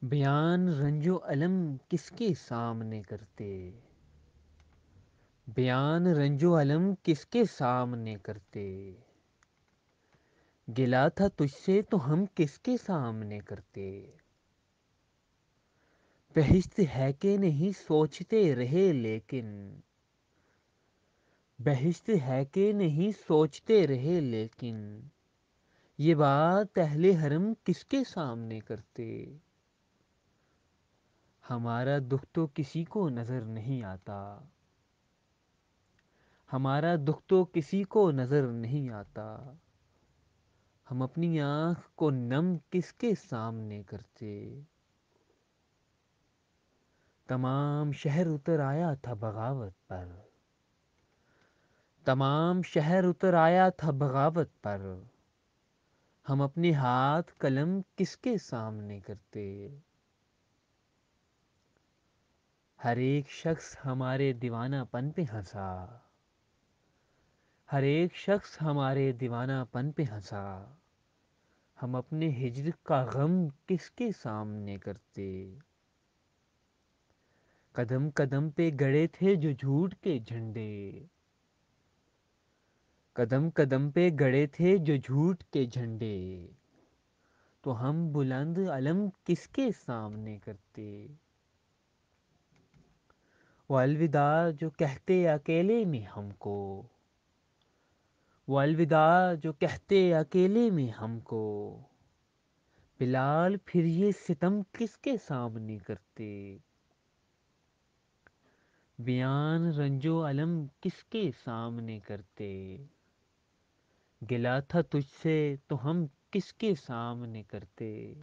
بیان رنج و الم کس کے سامنے کرتے؟ بیان رنج و الم کس کے سامنے کرتے؟ گلا تھا تجھ سے تو ہم کس کے سامنے کرتے؟ بہشت ہے کہ نہیں سوچتے رہے لیکن، بہشت ہے کہ نہیں سوچتے رہے لیکن، یہ بات اہل حرم کس کے سامنے کرتے؟ ہمارا دکھ تو کسی کو نظر نہیں آتا، ہمارا دکھ تو کسی کو نظر نہیں آتا، ہم اپنی آنکھ کو نم کس کے سامنے کرتے؟ تمام شہر اتر آیا تھا بغاوت پر، تمام شہر اتر آیا تھا بغاوت پر، ہم اپنے ہاتھ قلم کس کے سامنے کرتے؟ ہر ایک شخص ہمارے دیوانہ پن پہ ہنسا، ہر ایک شخص ہمارے دیوانہ پن پہ ہنسا، ہم اپنے ہجر کا غم کس کے سامنے کرتے؟ قدم قدم پہ گڑے تھے جو جھوٹ کے جھنڈے، قدم قدم پہ گڑے تھے جو جھوٹ کے جھنڈے، تو ہم بلند علم کس کے سامنے کرتے؟ وہ الوداع جو کہتے اکیلے میں ہم کو، وہ الوداع جو کہتے اکیلے میں ہم کو، بلال پھر یہ ستم کس کے سامنے کرتے؟ بیان رنج و الم کس کے سامنے کرتے؟ گلا تھا تجھ سے تو ہم کس کے سامنے کرتے؟